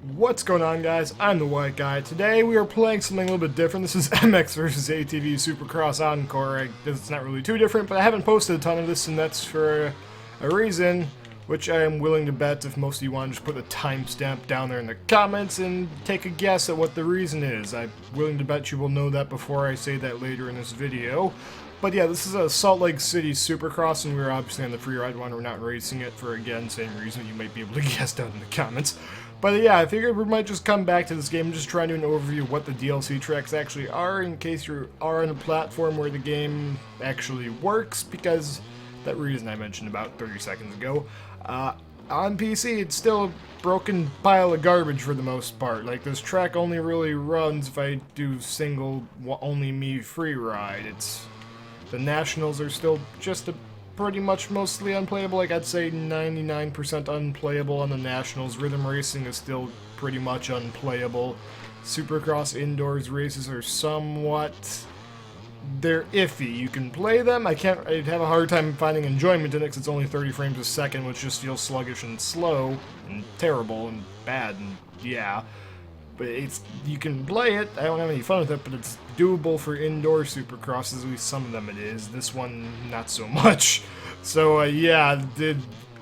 What's going on, guys? I'm the White Guy. Today we are playing something a little bit different. This is MX versus ATV Supercross Encore. It's not really too different, but I haven't posted a ton of this, and that's for a reason, which I am willing to bet if most of you want to just put a timestamp down there in the comments and take a guess at what the reason is. I'm willing to bet you will know that before I say that later in this video. But yeah, this is a Salt Lake City Supercross, and we're obviously on the free ride one. We're not racing it for, again, same reason you might be able to guess down in the comments. But yeah, I figured we might just come back to this game and just try and do an overview of what the DLC tracks actually are, in case you are on a platform where the game actually works, because that reason I mentioned about 30 seconds ago. On PC, it's still a broken pile of garbage for the most part. Like, this track only really runs if I do single, only me free ride. The Nationals are still just pretty much mostly unplayable. Like, I'd say 99% unplayable on the Nationals. Rhythm racing is still pretty much unplayable. Supercross indoors races are they're iffy. You can play them. I'd have a hard time finding enjoyment in it because it's only 30 frames a second, which just feels sluggish and slow and terrible and bad and yeah. But you can play it. I don't have any fun with it, but it's doable for indoor supercrosses. At least some of them it is. This one, not so much. So yeah,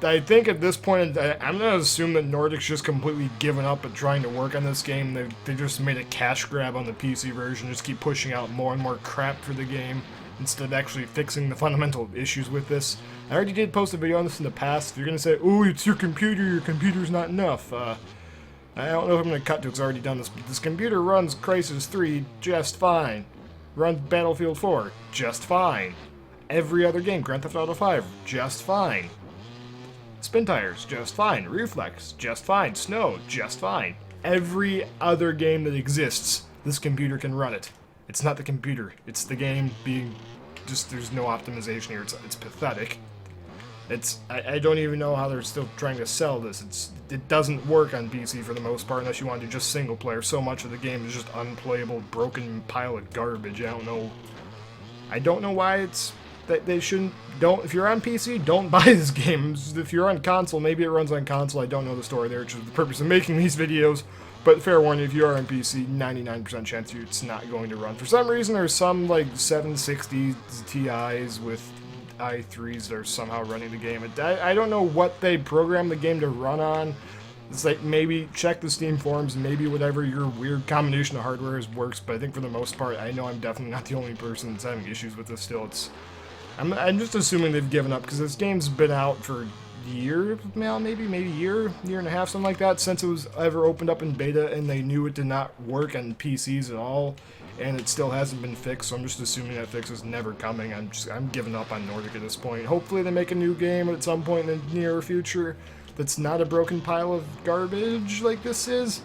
I think at this point, I'm gonna assume that Nordic's just completely given up at trying to work on this game. They just made a cash grab on the PC version, just keep pushing out more and more crap for the game instead of actually fixing the fundamental issues with this. I already did post a video on this in the past. If you're gonna say, "Oh, it's your computer's not enough," I don't know if I'm going to cut to it because I've already done this, but this computer runs Crysis 3 just fine. Runs Battlefield 4 just fine. Every other game, Grand Theft Auto 5, just fine. Spin Tires, just fine. Reflex, just fine. Snow, just fine. Every other game that exists, this computer can run it. It's not the computer, it's the game being just, there's no optimization here, it's pathetic. I don't even know how they're still trying to sell this. It doesn't work on PC for the most part unless you want to do just single player. So much of the game is just unplayable, broken pile of garbage. I don't know why they shouldn't. If you're on PC, don't buy this game. If you're on console, maybe it runs on console. I don't know the story there, which is the purpose of making these videos. But fair warning, if you are on PC, 99% chance it's not going to run. For some reason, there's some like 760 Ti's with i3s that are somehow running the game. I don't know what they programmed the game to run on. It's like, maybe check the Steam forums, maybe whatever your weird combination of hardware works, but I think for the most part, I know I'm definitely not the only person that's having issues with this still. I'm just assuming they've given up, because this game's been out for a year now, maybe a year and a half, something like that, since it was ever opened up in beta, and they knew it did not work on PCs at all. And it still hasn't been fixed, so I'm just assuming that fix is never coming. I'm giving up on Nordic at this point. Hopefully they make a new game at some point in the near future that's not a broken pile of garbage like this is.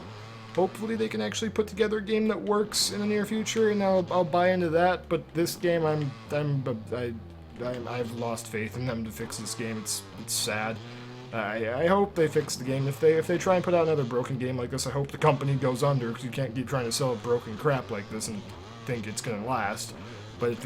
Hopefully they can actually put together a game that works in the near future, and I'll buy into that. But this game, I've lost faith in them to fix this game. It's sad. I hope they fix the game. If they try and put out another broken game like this, I hope the company goes under, because you can't keep trying to sell broken crap like this and think it's gonna last. But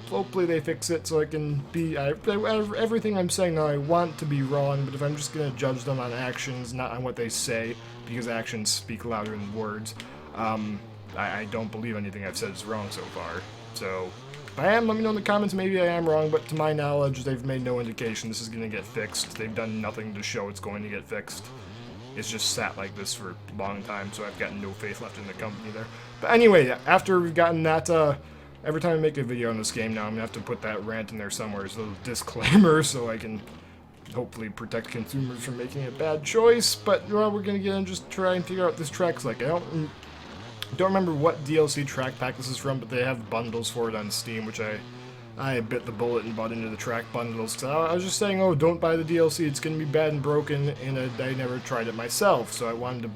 hopefully they fix it so I can be everything I'm saying now. I want to be wrong, but if I'm just gonna judge them on actions, not on what they say, because actions speak louder than words, I don't believe anything I've said is wrong so far. So if I am, let me know in the comments. Maybe I am wrong, but to my knowledge, they've made no indication this is going to get fixed. They've done nothing to show it's going to get fixed. It's just sat like this for a long time, so I've got no faith left in the company there. But anyway, after we've gotten that, every time I make a video on this game now, I'm going to have to put that rant in there somewhere as a little disclaimer, so I can hopefully protect consumers from making a bad choice. But well, we're going to get in and just try and figure out what this track's like. I don't remember what DLC track pack this is from, but they have bundles for it on Steam, which I bit the bullet and bought into the track bundles. So I was just saying, oh, don't buy the DLC, it's going to be bad and broken, and I never tried it myself. So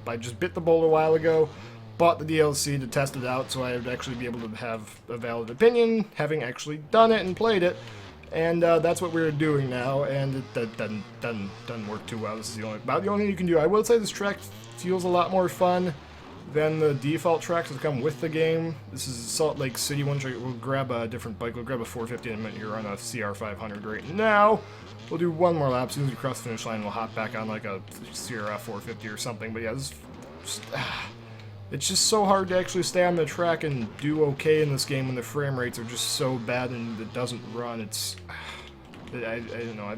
I just bit the bullet a while ago, bought the DLC to test it out, so I would actually be able to have a valid opinion, having actually done it and played it. And that's what we're doing now, and it doesn't work too well. This is about the only thing you can do. I will say this track feels a lot more fun than the default tracks that come with the game. This is Salt Lake City one. We'll grab a different bike. We'll grab a 450 in a minute. You're on a CR500 right now. We'll do one more lap. As soon as we cross the finish line, we'll hop back on like a CRF 450 or something. But yeah, this is It's just so hard to actually stay on the track and do okay in this game when the frame rates are just so bad and it doesn't run. It's... I don't know,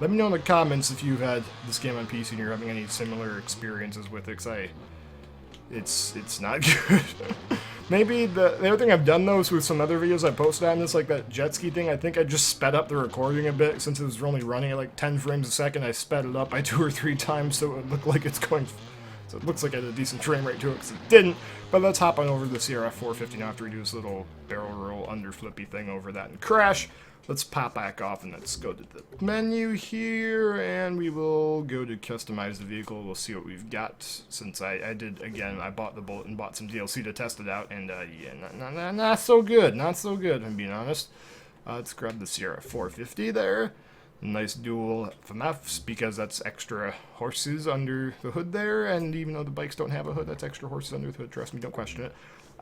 let me know in the comments if you've had this game on PC and you're having any similar experiences with it, because it's not good. Maybe the other thing I've done, though, is with some other videos I posted on this, like that jet ski thing, I think I just sped up the recording a bit. Since it was only running at like 10 frames a second, I sped it up by 2 or 3 times so it looked like it's going... So it looks like I had a decent frame rate to it, because it didn't. But let's hop on over to the CRF 450 now after we do this little barrel roll under flippy thing over that and crash. Let's pop back off and let's go to the menu here, and we will go to customize the vehicle. We'll see what we've got, since I did, again, I bought the Bullet and bought some DLC to test it out, and yeah, not so good, not so good, if I'm being honest. Let's grab the CRF 450 there. Nice dual FMFs, because that's extra horses under the hood there, and even though the bikes don't have a hood, that's extra horses under the hood, trust me, don't question it.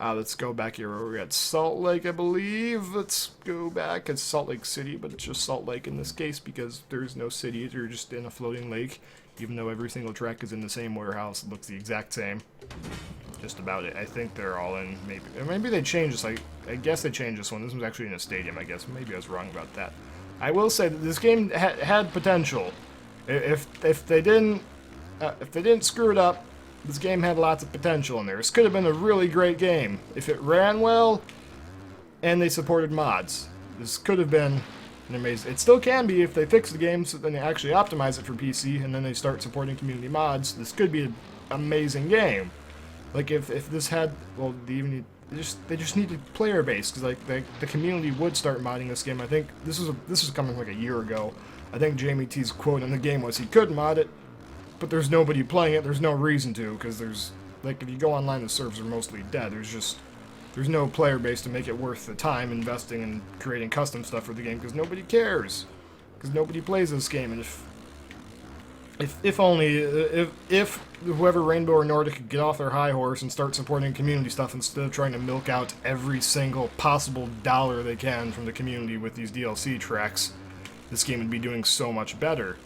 Let's go back here where we're at Salt Lake, I believe. Let's go back. It's Salt Lake City, but it's just Salt Lake in this case because there's no city. You're just in a floating lake, even though every single track is in the same warehouse. It looks the exact same. Just about it. I think they're all in. Maybe they changed this. I guess they changed this one. This was actually in a stadium, I guess. Maybe I was wrong about that. I will say that this game had potential. If they didn't screw it up, this game had lots of potential in there. This could have been a really great game if it ran well and they supported mods. This could have been an amazing... It still can be if they fix the game so then they actually optimize it for PC and then they start supporting community mods. This could be an amazing game. Like if this had... Well, they just need a player base, because like the community would start modding this game. I think this was coming like a year ago. I think Jamie T's quote in the game was he could mod it, but there's nobody playing it. There's no reason to, because there's, like, if you go online, the servers are mostly dead. There's no player base to make it worth the time investing in creating custom stuff for the game, because nobody cares, because nobody plays this game. And if whoever Rainbow or Nordic could get off their high horse and start supporting community stuff instead of trying to milk out every single possible dollar they can from the community with these DLC tracks, this game would be doing so much better.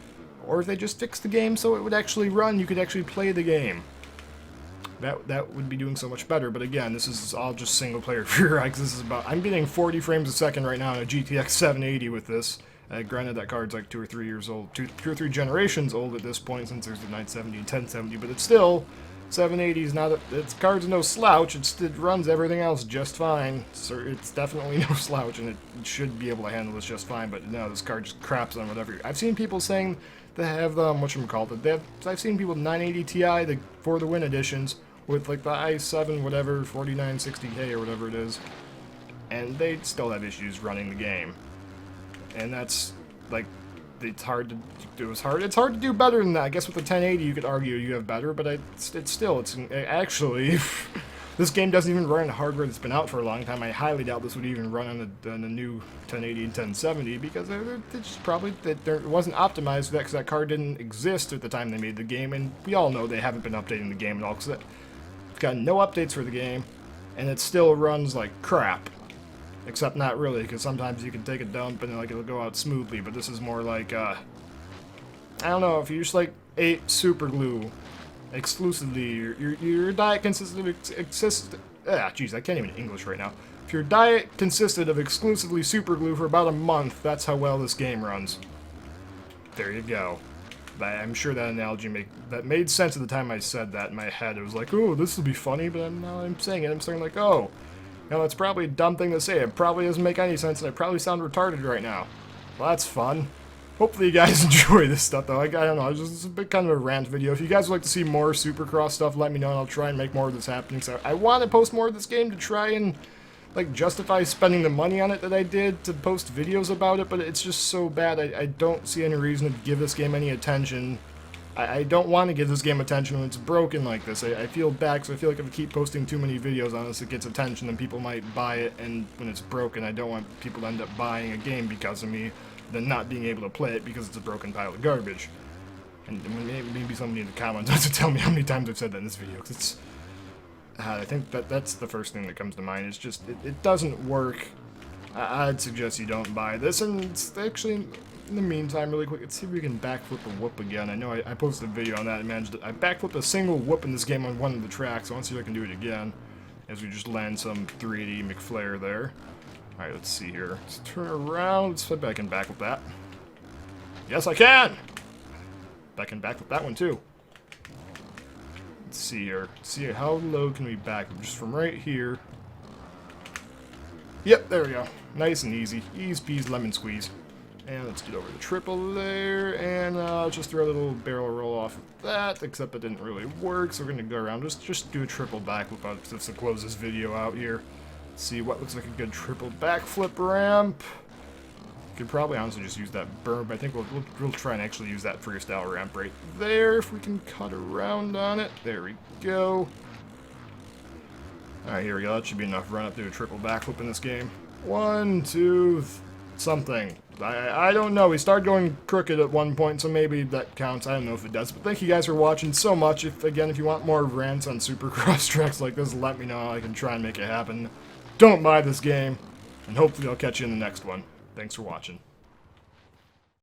Or if they just fixed the game so it would actually run, you could actually play the game. That would be doing so much better. But again, this is all just single player free ride, because this is about... I'm getting 40 frames a second right now on a GTX 780 with this. Granted, that card's like 2 or 3 years old, 2 or 3 generations old at this point, since there's the 970 and 1070, but it's still... 780 is not... Its card's no slouch, it runs everything else just fine. So it's definitely no slouch, and it should be able to handle this just fine, but no, this card just craps on whatever... I've seen people saying they have the... whatchamacallit, I've seen people 980 Ti for the Win editions with like the i7 whatever, 4960K or whatever it is, and they still have issues running the game. And that's, like, it's hard to do better than that. I guess with the 1080 you could argue you have better, but actually, this game doesn't even run on hardware that's been out for a long time. I highly doubt this would even run on the new 1080 and 1070, because it wasn't optimized for that, because that card didn't exist at the time they made the game, and we all know they haven't been updating the game at all, because it's got no updates for the game, and it still runs like crap. Except not really, because sometimes you can take a dump and like it'll go out smoothly, but this is more like, I don't know, if you just like ate super glue exclusively, your diet consisted of jeez, I can't even English right now. If your diet consisted of exclusively super glue for about a month, that's how well this game runs. There you go. I'm sure that analogy made sense at the time I said that in my head. It was like, oh, this will be funny, but now I'm saying it, I'm starting like, oh. Now, that's probably a dumb thing to say. It probably doesn't make any sense, and I probably sound retarded right now. Well, that's fun. Hopefully you guys enjoy this stuff, though. I don't know, it's a bit kind of a rant video. If you guys would like to see more Supercross stuff, let me know, and I'll try and make more of this happening. So I want to post more of this game to try and, like, justify spending the money on it that I did to post videos about it, but it's just so bad. I don't see any reason to give this game any attention. I don't want to give this game attention when it's broken like this. I feel bad, because I feel like if I keep posting too many videos on this, it gets attention, then people might buy it, and when it's broken, I don't want people to end up buying a game because of me, then not being able to play it because it's a broken pile of garbage. And maybe somebody in the comments has to tell me how many times I've said that in this video, because it's... I think that's the first thing that comes to mind. It's just, it doesn't work. I'd suggest you don't buy this, and it's actually... in the meantime, really quick, let's see if we can backflip a whoop again. I know I posted a video on that and managed to... I backflipped a single whoop in this game on one of the tracks, so I want to see if I can do it again. As we just land some 380 McFlare there. Alright, let's see here. Let's turn around. Let's see if I can backflip that. Yes, I can! I can backflip that one, too. Let's see here. Let's see how low can we backflip? Just from right here. Yep, there we go. Nice and easy. Ease peas, lemon squeeze. And let's get over the triple there, and just throw a little barrel roll off of that, except it didn't really work, so we're going to go around, just do a triple backflip on it, to close this video out here. Let's see what looks like a good triple backflip ramp. Could probably honestly just use that berm, but I think we'll try and actually use that freestyle ramp right there, if we can cut around on it. There we go. Alright, here we go. That should be enough run up to a triple backflip in this game. 1, 2, something. I don't know. We started going crooked at one point, so maybe that counts. I don't know if it does. But thank you guys for watching so much. If you want more rants on Supercross tracks like this, let me know. I can try and make it happen. Don't buy this game, and hopefully I'll catch you in the next one. Thanks for watching.